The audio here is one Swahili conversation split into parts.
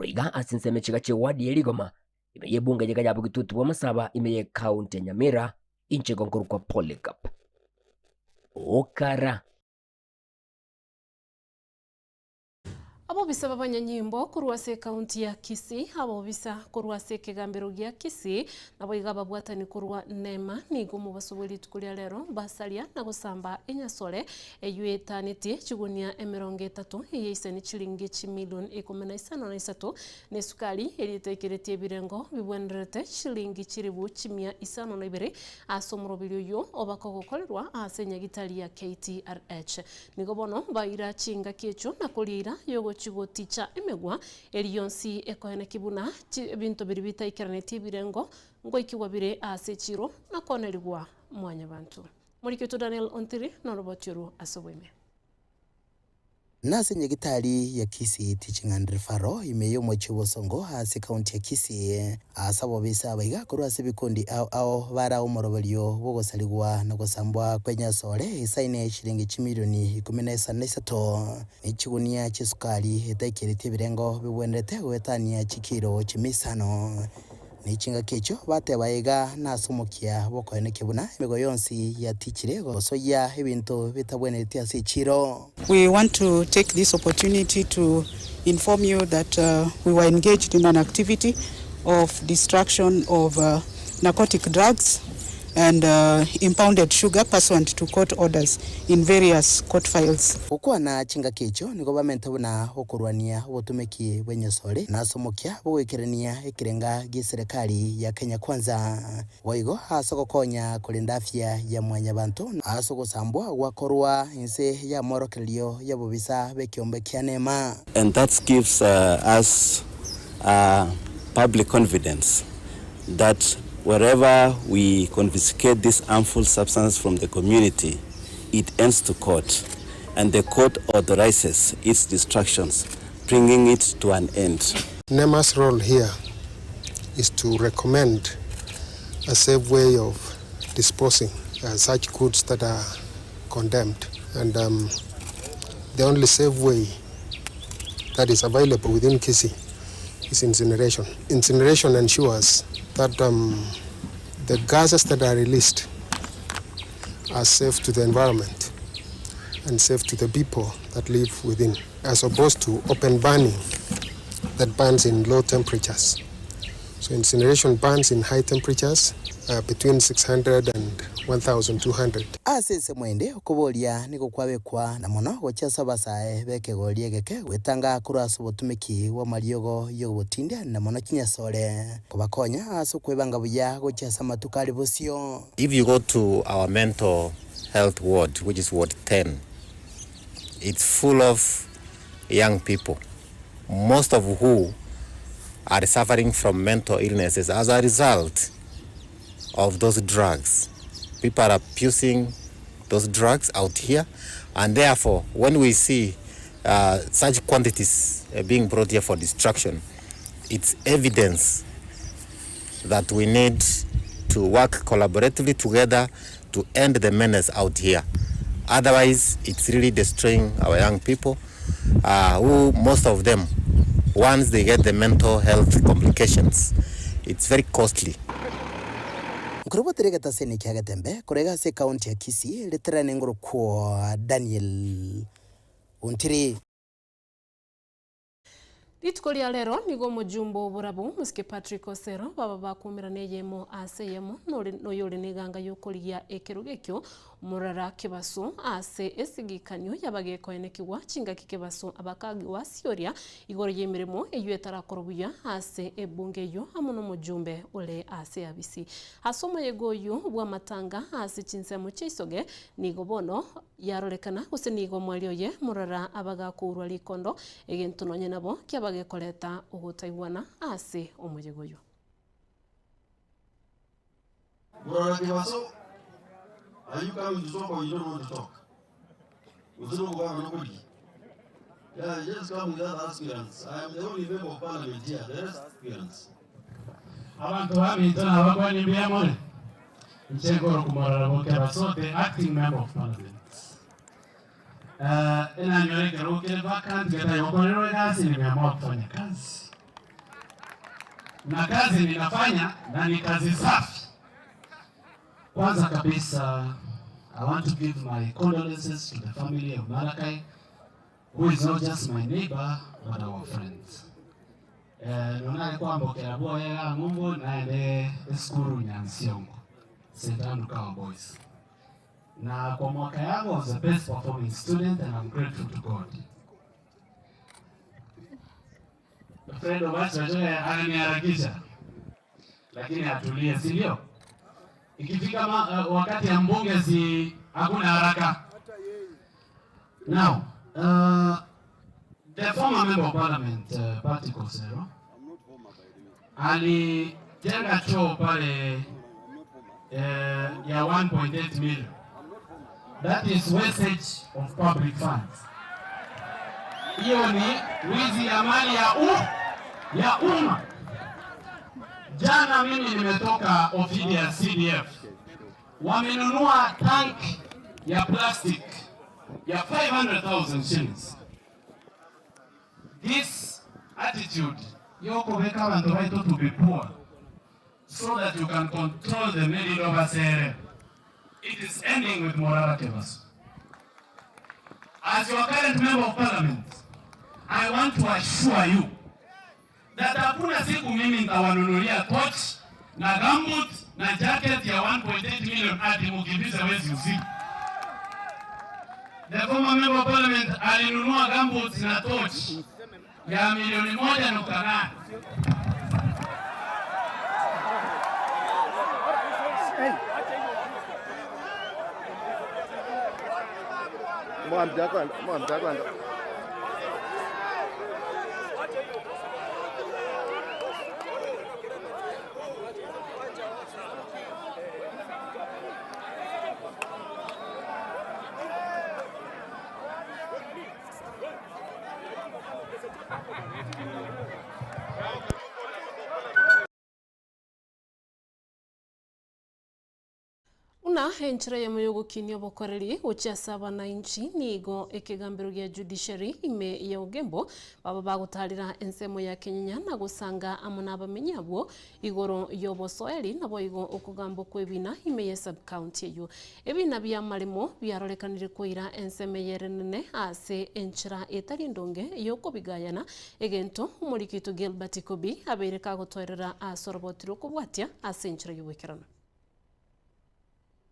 kuriga asinseme chikache wadi eligoma imeye bunge jika jabu kitutu wa masaba imeye kaunti Nyamira inche konkuru kwa Polycarp Okara. Abobisa babanyanyimbo kuruwase kaunti ya Kisii, abobisa kuruwase kigambiro gya Kisii nabo igaba bwatani kuruwa nema nigo mubasubuli tukulia lero basalia na gusamba enyasole eyuetaniti chigunia M30 yeise ni chilingi chimilioni 13 ne sukali elitekeretie birengo bibwenderete chilingi chiribu chimia 52 asomro bilyo obako gukolerwa asenya gitali ya KTRH nigo bono baira chinga kiecho na kulira yogo chigo ticha emegwa eliyonsi ekohene kibuna bintu biribita ikeraneti birengo ngo ikiwa bire asechiro na koneligwa mwanya bantu muri kyoto Daniel Ontiri no robotiro asobweme nase nyegitali ya Kisii teaching and referral imeyo mochiwo songo hasi county ya Kisii asabo bisa baiga kurwa sebikundi au bara umorobalyo bogosaligwa na gusambwa kwenya sole isaine shilingi chimilioni 13 ichigunia chisukali etaikirite birengo bibwendete gwetania chikiro chimisano nichinga kecho bate baiga nasumukia bokoene kibuna imigo yonsi ya tichire gosoya ebintu bitabwenete asechiro. We want to take this opportunity to inform you that we were engaged in an activity of destruction of narcotic drugs and impounded sugar pursuant to court orders in various court files. Ukwa na chinga kecho ni government buna okurwania obutumiki bwenyesole nasomokia bwekerania ekirenga giserikali ya Kenya Kwanza waigo asokokonya kulinda afya ya mwanya bantu asogosambwa gwakorwa inse ya morokelio ya bobisa bekiombe kianema, and that gives us public confidence that wherever we confiscate this harmful substance from the community, it ends to court, and the court authorizes its destructions, bringing it to an end. NEMA's role here is to recommend a safe way of disposing such goods that are condemned, and the only safe way that is available within Kisii is incineration. Incineration ensures that the gases that are released are safe to the environment and safe to the people that live within, as opposed to open burning that burns in low temperatures. So incineration burns in high temperatures between 600 and 1200. Asese mwende okubolia niko kwabekwa na mono gochasa basae bekegolie geke wetanga kuraso botumiki wa maliogo yobotindia na mono kinyasole kubakonya aso kwebanga buya gochasa matukali bosio. If you go to our mental health ward, which is ward 10, it's full of young people, most of who are suffering from mental illnesses as a result of those drugs. People are abusing those drugs out here, and therefore when we see such quantities being brought here for destruction, it's evidence that we need to work collaboratively together to end the menace out here. Otherwise, it's really destroying our young people, who most of them, once they get the mental health complications, it's very costly. Kurubo terega seni kiaga tembe kurega se county ya Kisii leterane ngoro kwa Daniel Ontiri. Litukolia lero nigo mujumbo burabu musike Patrick Osero baba bakumirane yemo ase yemo no yole niganga yokolia ekerugekyo murara kibaso ase esigikanyo yabageko enekigwa chinga kikebaso abakagi wa Sioria igoro yemiremo eyuetara korobuya ase ebunge yo amuno mujumbe ole ase abisi asoma yegoyo bwa matanga ase chinsemo chisoge nigo bono yarorekana use nigo mwalioye murara abagakurwa likondo egentunonye nabo kiabagekoleta ugutaiwana ase omuyegoyo murara kibaso. Are you coming to talk or you don't want to talk? We don't want nobody. Yeah, just come with other aspirants. I am the only member of parliament here. The rest aspirants. Abantu babitona abagwani byamone. Nchengoro kumorara bokebaso, the acting member of parliament. Ina nyoreke rokele vacant geta yokorero gasi ni miamua kufanya kazi. na kazi ninafanya na ni kazi safi. Kwanza kabisa, I want to give my condolences to the family of Malakai, who is not just my neighbor but our friends. Nona kwamba kelabo ya Mungu na ile skuru Nyansiongo, St. Andrew Cow Boys. Na kwa mwaka yangu I was the best performing student and I'm grateful to God. Friend of us ananiharakisha, lakini atulie, si ndio? Ikifika wakati ya mbunge si hakuna haraka. Now, the former member of parliament, Party Kosero, alijenga choo pale ya 1.8 million. That is wastage of public funds. Hiyo ni wizi ya mali ya umma. Jana mimi nimetoka ofisi ya CDF. Wamenunua tank ya plastic ya 500,000 shillings. This attitude, yoko weka bantu baito to be poor, so that you can control the middle of a sere. It is ending with Morara Kebaso. As your current member of parliament, I want to assure you that hakuna siku mimi nitawanunulia torch na gambut na jacket ya 1.8 million hadi mukimbize wezi usiku. The former member of parliament alinunua gambut na torch ya 1.8 million. Mwamtakwana. Una henchira ya muyogokinio bokoreri uchiasa wananchi nigo ekigambiro gya judiciary ime ya ugembo baba bagutarira ensemo ya Kenya na gusanga amuna bamenyabwo igoro yobosoeli nabo igo okugambo kwebina ime ya sub county yo ebina bya marimo byarorekanire koira enseme yerenene ase enchira etari ndonge yoko bigayana egento umurikito Gilbert Kobi abereka gutwerera asorobotiro kubwatia ase enchira yowekerana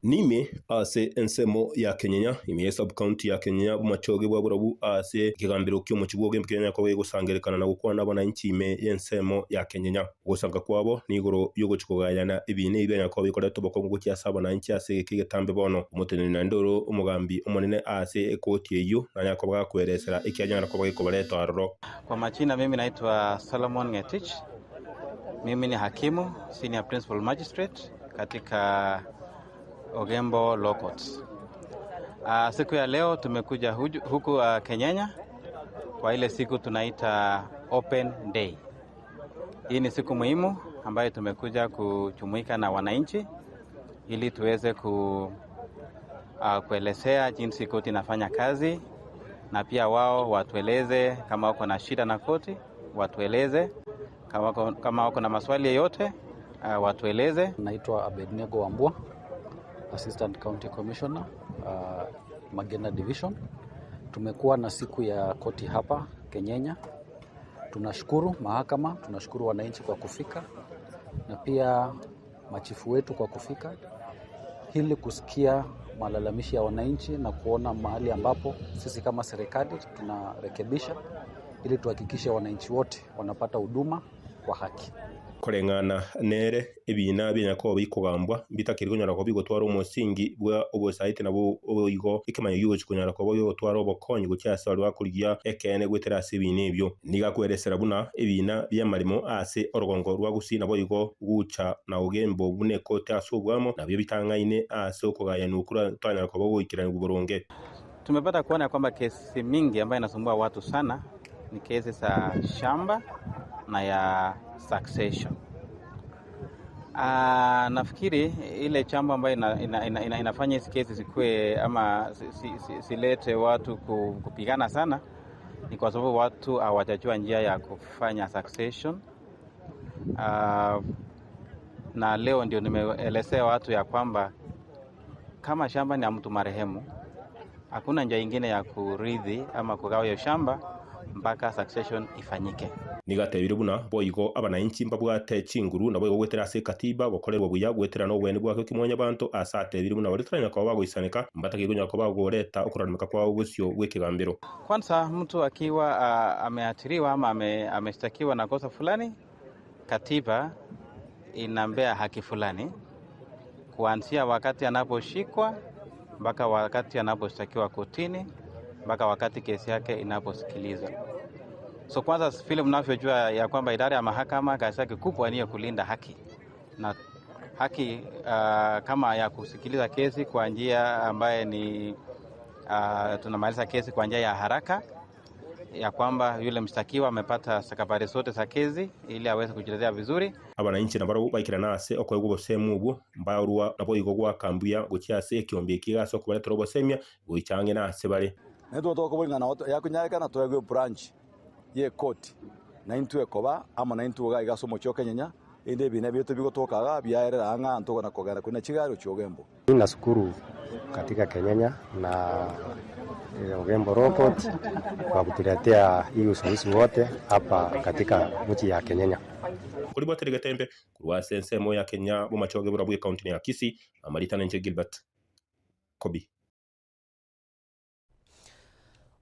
Nime ase ensemo ya Kenya ime sub county ya Kenya bumachoge bwa burabu ase kigambiro kyo mu kibugo Kenya ko gusangerekana na gukwana abananchi ime yensemo ya Kenya gusanga kwabo nigoro yugo chikogayana ibine ibenya ko bikora toboko ngo cyasa abananchi ase kigetambe bono umutenene na ndoro umugambi umunene ase ekoti eyo nanya ko bwakweresera ikiyanyana ko bwikobaleta aroro. Kwa majina mimi naitwa Solomon Ngetich. Mimi ni hakimu senior principal magistrate katika Ogembo Law Courts. Siku ya leo tumekuja huku Kenyanya kwa ile siku tunaita Open Day. Hii ni siku muhimu ambayo tumekuja kujumuika na wananchi ili tuweze kuelezea jinsi koti inafanya kazi na pia wao watueleze kama wako na shida na koti, watueleze kama wako na maswali yoyote, watueleze. Naitwa Abednego Wambua, Assistant County Commissioner, Magena Division. Tumekuwa na siku ya koti hapa Kenyanya. Tunashukuru mahakama, tunashukuru wananchi kwa kufika na pia machifu wetu kwa kufika ili kusikia malalamishi ya wananchi na kuona mahali ambapo sisi kama serikali tunarekebisha ili tuhakikishe wananchi wote wanapata huduma kwa haki. Korengana nere ebina byanyako bikogambwa bitakiri kunyara ko bigotwara umusingi bwa obosaite nabo obigo ikimanyo yugo kunyara ko bigotwara obokonyi gucyasa bari bakuriya ekene gweterase ibine ebyo niga kweresera buna ebina byamarimo ase orogongo rwa gusina boyigo guca na ugembo bune kote asubwamo nabyo bitangaine ase okugayana ukura twanyara ko bogikirana uburonge. Tumepata kuona kwamba kesi mingi ambayo inasumbua watu sana ni kesi za shamba na ya succession. Nafikiri ile chambo ambayo inafanya hizi kesi zikue ama silete watu kupigana sana ni kwa sababu watu hawajajua njia ya kufanya succession. na leo ndio nimeelezea watu ya kwamba kama shamba ni ya mtu marehemu, hakuna njia nyingine ya kurithi ama kugawa hiyo shamba mpaka succession ifanyike. Nigatebire buna boigo abananchi mbabwate chinguru nabo gwetera se katiba gokorerwa buya gwetera no bwene bwako kimwanya bantu asatebire buna baritranya kwa bagoisaneka mbatakigonya kwa bagoreta okuranimaka kwa ugusyo gwekigambiro. Kwanza mtu akiwa ameathiriwa ama ameshtakiwa na kosa fulani, katiba inampea haki fulani kuanzia wakati anaposhikwa mpaka wakati anaposhtakiwa kotini mpaka wakati kesi yake inaposikilizwa. So kwanza vile mnavyojua ya kwamba idara ya mahakama kazi yake kubwa ni kulinda haki. Na haki kama ya kusikiliza kesi kwa njia ambaye ni tunamaliza kesi kwa njia ya haraka, ya kwamba yule mshtakiwa amepata stakabadhi zote za kesi ili aweze kujitetea vizuri. Abananchi nabaro baikira nase okwego bosemu ubu mbaruwa nabo igogwa kambuya gucyase kiombe kigaso kubaletro bosemia guichange nase bare. Neto tokobulingana yakunyaka na twego branch ye court na intwe koba ama na intwe ga somo choke nyanya inde bine byeto bigotokaga byaerera anga ntoko na kogara kuna chigaro chogembo. Nashukuru katika Kenya na Ogembo Robot kwa kutuletea hii ushawishi wote hapa katika mji ya Kenya. Kuri Bwaterega Tembe kurwa sensemo ya Kenya mu machoge burabuye county ya Kisii Amarita Nje Gilbert Kobi.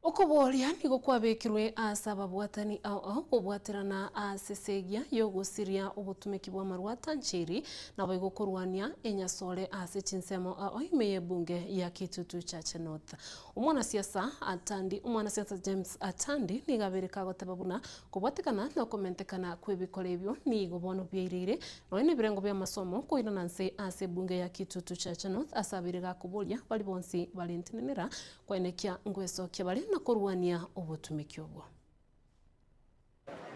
Okuboria nigo kwabekirwe asaba bwatani au kubwatirana asesegia yogusiria obutumiki bwa marwata nchiri nabo igokorwania enyasole ase chinsemo au imeye bunge ya Kitutu Chache North. Umwana siasa James Atandi nigabereka gotababuna kubwatikana no komentekana kwebikolebyo ni gobono byirire no ine birengo bya masomo koirana nse ase bunge ya Kitutu Chache North asabirega kubolia bali bonsi balintinenera kwenekia ngweso kebali na kurwania obutumiki obwo.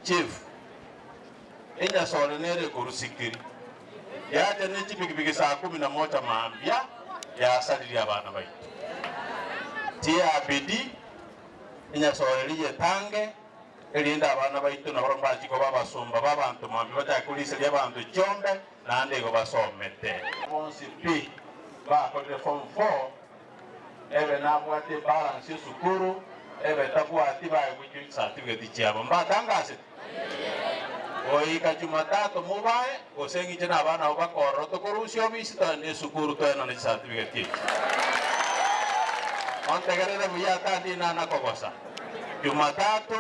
Chief enya sole nere kurusikiri yaje n'ekipikipiki saa 11 maambya yasalira abana baitu tia bidi enya sole liye tange elinda abana baitu na baromba chiko babasumba babantu maambya batakulisa abantu chombe na ndego basomete onsi p ba ko form 4 ebe na mwate balance sukuru ebe takuati bae kuchu certificate chabo mbatangase oika Jumatatu mubae osengi tena abana obakoro tokorusyo bisita ne sukuru tena ne certificate ontegerere buyata dina na kogosa Jumatatu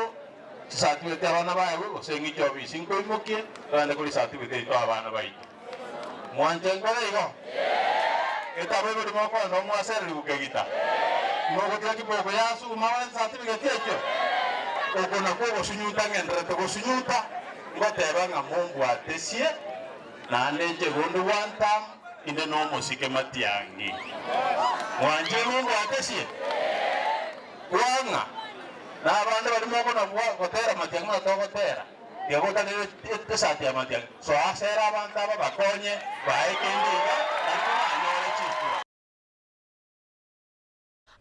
certificate abana bae osengi jobi 5 imokie tena kuli certificate to abana bae mwanjengere igo etabe bodi moko no mwasere bukegita Mogo tiaki boko yasu mawa certificate ekyo okona ko gosunyuta ngendere to gosunyuta ngoteba nga Mungu atesie na ndeje gondo wanta inde no musike matiangi mwanje Mungu atesie wanga na abande bali moko na bwa gotera matiangi na to gotera yagota ne tesati ya matiangi so asera abanta bakonye baekendiga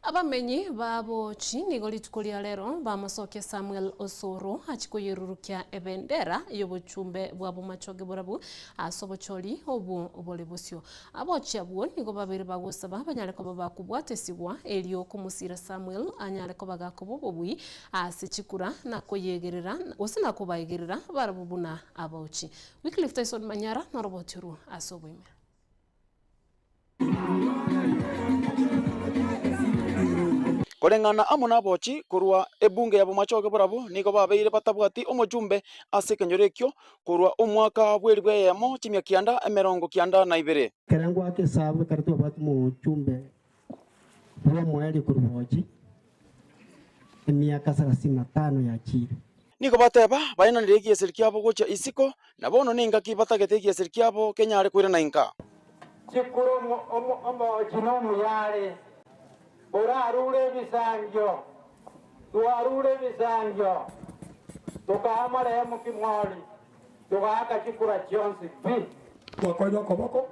Abamenyi babo chini golitukulia lero bamasoke Samuel Osoro achikoyerurukia ebendera yobuchumbe bwabo machoge borabu asobocholi obu obolebosyo abochi abwo nigo babiri bagosaba banyale ko bakubwatesigwa elio kumusira Samuel anyale ko bagakobo bobwi asichikura na koyegerera osina kubayegerera barabubuna abochi Wycliffe Tyson Manyara na robotiru asobwime Korengana amuna abochi kurwa ebunge yabo machoge borabo niko babeire batabwati omojumbe ase kenyorekyo kurwa omwaka bweribwe yemo chimya kianda emerongo kianda na ibere kerango ake sabu kartu batu mojumbe bwa mweli kurwoji emyaka 35 ya chiri niko bateba baina niregi esirkiabo gocha isiko na bono ninga kibatagete esirkiabo kenyare kwira na inka chikuro omo chinomu yale Orarure bisangyo, tuarure bisangyo, tukahamara ya mukimwali, tukahaka chikura chionsi pi. Wakoido koboko,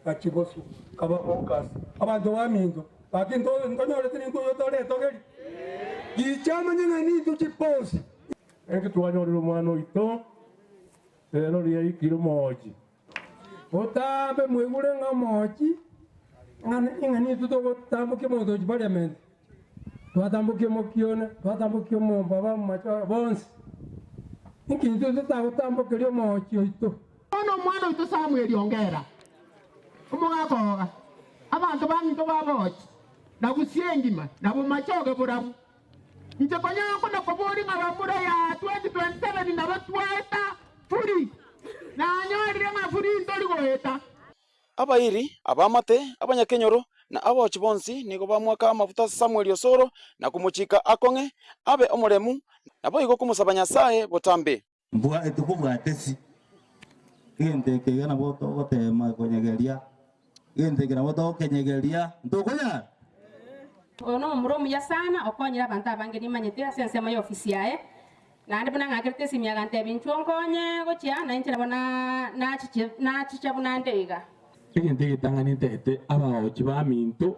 kachigosu, kabako kasi. Abantu wamingo, lakini ndonyole tini kuyotole togeli. Gichama nyinga ni tuchiposi. Enki tuwanyole mwana ito, Ero ria ikiro moji. Otabe mwegure nga moji. Ngani tuto gotambuke mo do parliament. Twatambuke mo kione, twatambuke mo baba macho bonsi. Inkintu tutatambuke rio moji oito. Ono mwana oito Samuel ongera. Umugakoga. Abantu bantu baboji. Nagusiyengima, nabumachoge burabu. Nje konyako na kobori ngabamura ya 2027 nabatweta furi. Na nyori nga furi ndoli goeta. Abairi, abamate, abanyakenyoro na abochi bonsi niko bamwaka amafuta Samuel Osoro na kumuchika akonge abe omuremu nabo iko kumusaba Nyasaye botambe. Mbwa etukubwa tesi. Gente que gana voto gotema konyegeria. Gente que na voto kenyegeria ndokonya. Ono muromu ya sana okonyira abantu abange manyete sensema ya ofisi yae nandi buna ngakirite simya gante binchongonye gochya na inchira bana na chicha buna ndega Igende gitangani tete abaochi ba minto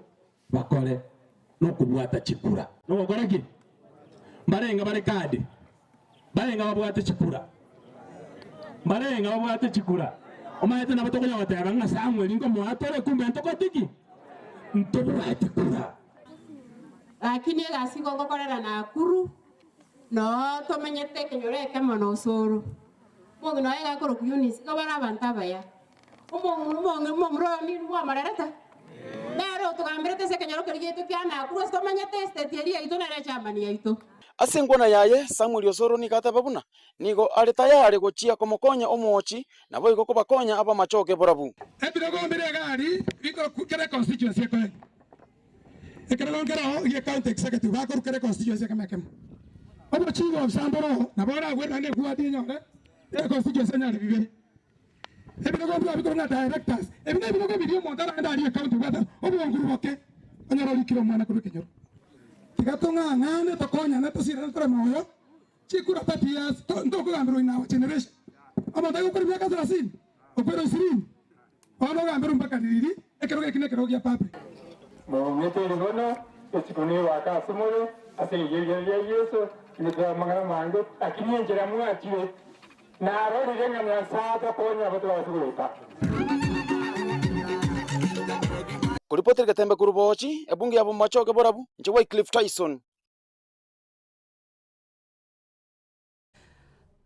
bakore no kubwata chikura no gukora ki barenga bare kadi barenga babwata chikura barenga babwata chikura omayete na batokonya batera nga Samuel ngo mwatore kumbe ntokotiki ntobwata chikura. Lakini egasigo gokorera na kuru no tomenyete kenyoreke mono Osoro mongi no ega koro kunis go bara bantabaya mongi momro ni mwa marereta nero tugamberete se kenyoroke ryetu kyana kuru tomenyete steteria ito na chamba ni ito Asengwana yaye Samuel Osoro ni kata babuna nigo ali tayari gochia komokonya omochi nabo iko kubakonya aba machoke borabu. Ebiro gombere gari biko kere constituency ko. Ekere longera ye county executive ba ko kere constituency kamekem. Obo chief of Samboro na bora gwera ne kuati nyore. E constituency nyari bibe. Ebiro gombere biko na directors. Ebiro gombere video montara anda ye county wata. Obo nguru boke. Onyoro likiro mwana kuru kenyoro. Tigatonga ngane tokonya na tosira tra moyo. Chikura 30 years ndoko gambero ina generation. Aba tayo kuri miaka 30. Opero 20. Ono gambero mpaka diriri. Ekero kekine kero ya pape. Mwete rigono, etikuni waka sumore, asiyeye Yesu, nita mangana mango, akini enjera mwachire. Na rodi renga na sata ponya bato wasuruta. Kuripoti katembe kurubochi, ebunge yabo machoke borabu, nje Wycliffe Tyson.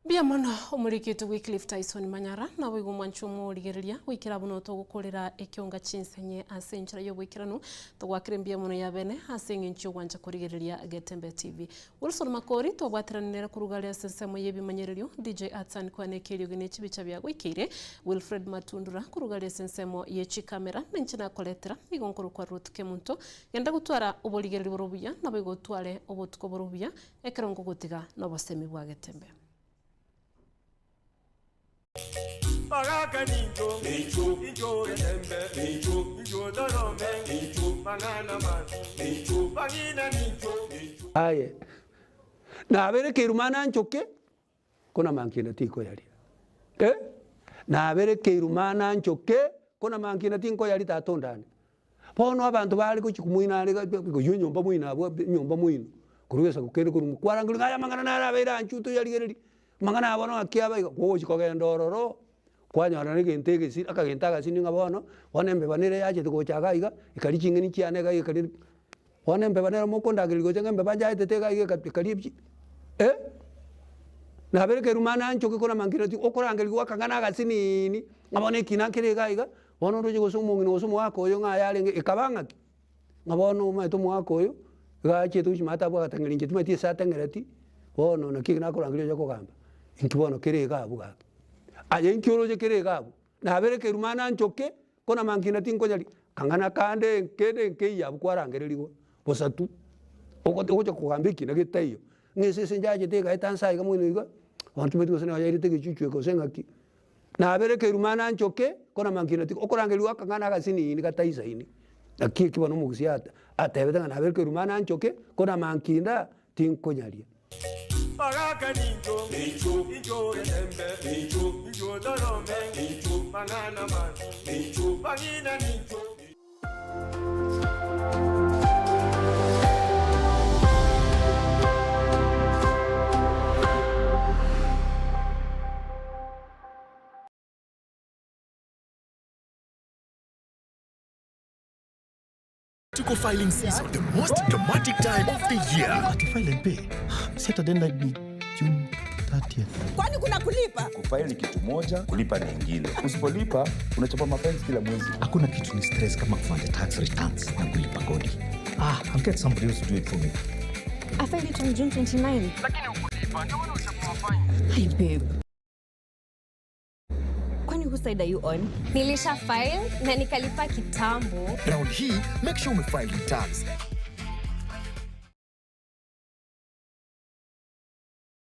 Bia mono omurikite Wycliffe Tyson Manyara na wigu mwanchu murigereria wikira buno to gukorera ekionga chinsenye asenchira yo wikiranu to gwakirembia mono ya bene asenye nchu gwanja kurigereria Getembe TV Wilson Makori to bwatiranira kurugalia sensemo yebi manyererio DJ Atsan kwane kelio gine chibicha bya gwikire Wilfred Matundura kurugalia sensemo yechi kamera nenchina koletera igonkuru kwa Ruth Kemunto yenda gutwara oboligereri borubuya na bigo tware obotuko borubuya ekerongo gutiga no basemi bwa Getembe. Bagaka ninjo, ninjo Getembe, ninjo Dorome, ninjo Mangana Man, ninjo Bagina ninjo. Aye. Na abere kirumana nchoke kuna mankina tiko yali. Na abere kirumana nchoke kuna mankina tinko yali tatondani. Pono abantu bali kuchikumuina ali ko nyomba muina abo nyomba muino. Kuruwesa kukere kurumu kwarangulu ngaya mangana na abere anchuto yali gereri. Mangana abono akiaba ko chikoge ndororo. Kwanyara ni gentege si akagentaga sininga bono wanembe banere yaje tugochaga iga ikali chingeni chiane ga ikali wanembe banere mokonda gili gojenga mbe banja tetega iga kali na bere ke rumana ancho ke kona mangiro ti okora ngeli wa kangana ga sinini ngabone kina kire ga iga wono roje go sumo ngino sumo wako yo nga yale ikabanga ngabono ma to mwako yo ga che tu chimata bwa tangeli nje tumati sa tangerati wono na kina kora ngili yo ko gamba inkibono kire ga buga aye nkioroje kerega na bere ke rumana nchoke kona mangina tinko nyali kangana kande kede nkeya bukwarangereriwa bosatu okote kugambiki na gitayo ngese senjaje tega etansa iga mwino iga wantu betu sene yaire tege chuchu ko sengaki na bere ke rumana nchoke kona mangina tinko okorangeriwa kangana gasini ni gataisa ini akiki kibono mugusiata atebeta na bere ke rumana nchoke kona mankinda tinko nyali Bagaka ninjo, ninjo Getembe, ninjo Dorome, ninjo Mangana Man, ninjo Bagina ninjo. Tuko filing season, the most dramatic time of the year. To file and pay. Set a deadline be June 30th. Kwani kuna kulipa? Kufile ni kitu moja, kulipa ni ingine. Usipolipa, unachapa mapenzi kila mwezi. Hakuna kitu ni stress kama kufanya tax returns na kulipa kodi. I'll get somebody else to do it for me. I filed it on June 29. Lakini ukulipa, ndio maana ushakuwa fine. Hey babe. Kwani whose side are you on? Nilisha file na nikalipa kitambo. Round hii, make sure umefile returns.